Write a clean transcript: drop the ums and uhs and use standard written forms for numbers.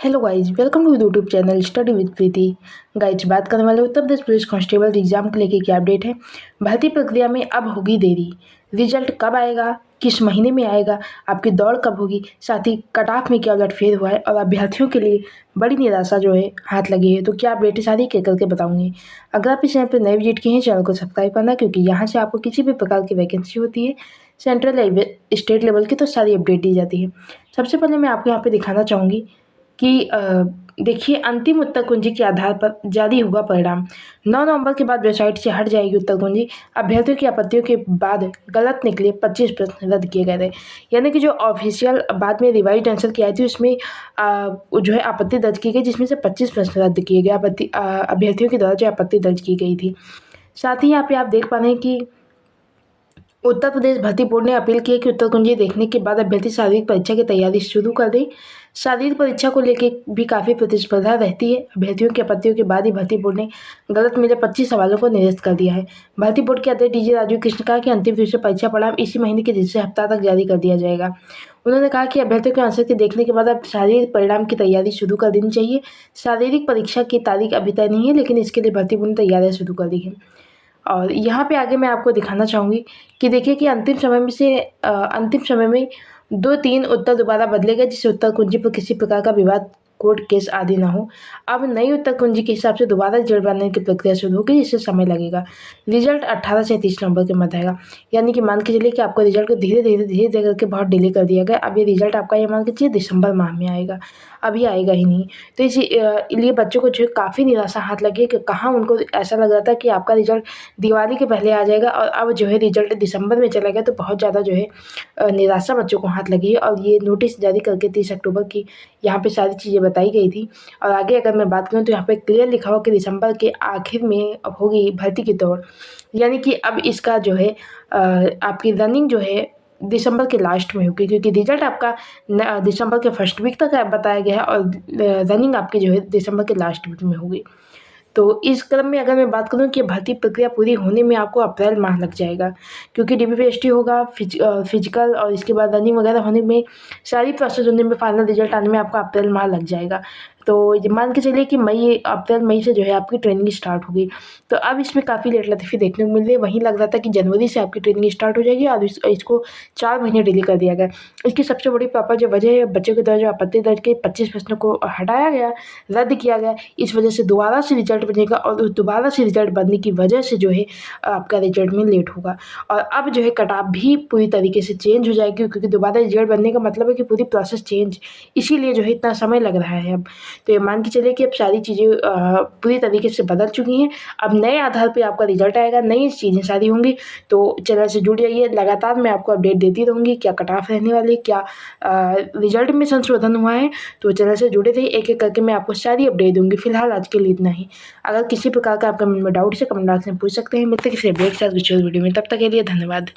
Hello guys, welcome to YouTube channel study with Preeti. Guys, बात करने वाले Uttar Pradesh police constable exam को लेकर क्या अपडेट है। भर्ती प्रक्रिया में अब होगी देरी। रिजल्ट कब आएगा, किस महीने में आएगा, आपकी दौड़ कब होगी, साथ ही कट ऑफ में क्या उलटफेर हुआ है और अभ्यर्थियों के लिए बड़ी निराशा जो है हाथ लगी है। तो क्या अपडेट है सारी के करके बताऊंगी। अगर आप इस चैनल पर नए विजिट किए हैं, चैनल को सब्सक्राइब करना, क्योंकि यहाँ से आपको किसी भी प्रकार की वैकेंसी होती है सेंट्रल या स्टेट लेवल की, तो सारी अपडेट दी जाती है। सबसे पहले मैं आपको यहाँ पे दिखाना चाहूँगी कि देखिए, अंतिम उत्तर कुंजी के आधार पर जारी होगा परिणाम। 9 नवंबर के बाद वेबसाइट से हट जाएगी उत्तर कुंजी। अभ्यर्थियों की आपत्तियों के बाद गलत निकले 25 प्रश्न रद्द किए गए थे। यानी कि जो ऑफिशियल बाद में रिवाइज आंसर की आई थी उसमें जो है आपत्ति दर्ज की गई, जिसमें से 25 प्रश्न रद्द किए गए। अभ्यर्थियों के द्वारा जो आपत्ति दर्ज की गई थी। साथ ही यहाँ पे आप देख पा रहे हैं कि उत्तर प्रदेश भर्ती बोर्ड ने अपील की है कि उत्तर कुंजी देखने के बाद अभ्यर्थी शारीरिक परीक्षा की तैयारी शुरू कर दें। शारीरिक परीक्षा को लेकर भी काफ़ी प्रतिस्पर्धा रहती है। अभ्यर्थियों की आपत्तियों के बाद ही भर्ती बोर्ड ने गलत मिले 25 सवालों को निरस्त कर दिया है। भर्ती बोर्ड के अध्यक्ष डीजे राजीव कृष्ण ने कहा कि अंतिम दूसरे परीक्षा परिणाम इसी महीने के दूसरे हफ्ता तक जारी कर दिया जाएगा। उन्होंने कहा कि अभ्यर्थियों के आंसर के देखने के बाद अब शारीरिक परिणाम की तैयारी शुरू कर देनी चाहिए। शारीरिक परीक्षा की तारीख अभी तय नहीं है, लेकिन इसके लिए भर्ती बोर्ड ने तैयारियां शुरू कर दी है। और यहाँ पे आगे मैं आपको दिखाना चाहूँगी कि देखिए कि अंतिम समय में 2-3 उत्तर दोबारा बदले गए, जिससे उत्तर कुंजी पर किसी प्रकार का विवाद, कोर्ट केस आदि ना हो। अब नई उत्तर कुंजी के हिसाब से दोबारा रिजल्ट बनाने की प्रक्रिया शुरू होगी, जिससे समय लगेगा। रिजल्ट 18 से 30 नवंबर के मध्य आएगा। यानी कि मान के चलिए कि आपको रिजल्ट को धीरे धीरे करके बहुत डिले कर दिया गया। अब ये रिजल्ट आपका ये मान के चलिए दिसंबर माह में आएगा, अभी आएगा ही नहीं। तो इसी लिए बच्चों को जो है काफ़ी निराशा हाथ लगी है कि कहाँ उनको ऐसा लग रहा था कि आपका रिजल्ट दिवाली के पहले आ जाएगा, और अब जो है रिजल्ट दिसंबर में चला गया। तो बहुत ज़्यादा जो है निराशा बच्चों को हाथ लगी है। और ये नोटिस जारी करके 30 अक्टूबर की यहाँ पे सारी चीज़ें बताई गई थी। और आगे अगर मैं बात करूँ तो यहाँ पे क्लियर लिखा हुआ कि दिसंबर के आखिर में होगी भर्ती की दौड़। यानी कि अब इसका जो है आपकी रनिंग जो है दिसंबर के लास्ट में होगी, क्योंकि रिजल्ट आपका दिसंबर के फर्स्ट वीक तक बताया गया है और रनिंग आपकी जो है दिसंबर के लास्ट वीक में होगी। तो इस क्रम में अगर मैं बात करूँ कि भर्ती प्रक्रिया पूरी होने में आपको अप्रैल माह लग जाएगा, क्योंकि डीपीपीएसटी होगा, फिजिकल और इसके बाद रनिंग वगैरह होने में, सारी प्रोसेस होने में, फाइनल रिजल्ट आने में आपका अप्रैल माह लग जाएगा। तो ये मान के चलिए कि अप्रैल मई से जो है आपकी ट्रेनिंग स्टार्ट होगी। तो अब इसमें काफ़ी लेट लतीफ़ी देखने को मिल रही है। वहीं लग रहा था कि जनवरी से आपकी ट्रेनिंग स्टार्ट हो जाएगी, और इसको 4 महीने डिले कर दिया गया। इसकी सबसे बड़ी पापा जो वजह है, बच्चों के द्वारा जो आपत्ति दर्ज के 25 प्रश्नों को हटाया गया, रद्द किया गया। इस वजह से दोबारा से रिजल्ट बनेगा, और उस दोबारा से रिजल्ट बनने की वजह से जो है आपका रिजल्ट में लेट होगा। और अब जो है कट ऑफ भी पूरी तरीके से चेंज हो जाएगी, क्योंकि दोबारा रिजल्ट बनने का मतलब है कि पूरी प्रोसेस चेंज, इसीलिए जो है इतना समय लग रहा है अब। तो ये मान के चलिए कि अब सारी चीज़ें पूरी तरीके से बदल चुकी हैं। अब नए आधार पे आपका रिजल्ट आएगा, नई चीज़ें सारी होंगी। तो चैनल से जुड़ जाइए, लगातार मैं आपको अपडेट देती रहूँगी, क्या कट ऑफ रहने वाली, क्या रिजल्ट में संशोधन हुआ है। तो चैनल से जुड़े रहिए, एक एक करके मैं आपको सारी अपडेट दूँगी। फिलहाल आज के लिए इतना ही। अगर किसी प्रकार का आपका मन में डाउट है, कमेंट बॉक्स में पूछ सकते हैं। मिलते हैं किसी अपडेट के साथ किसी और वीडियो में, तब तक के लिए धन्यवाद।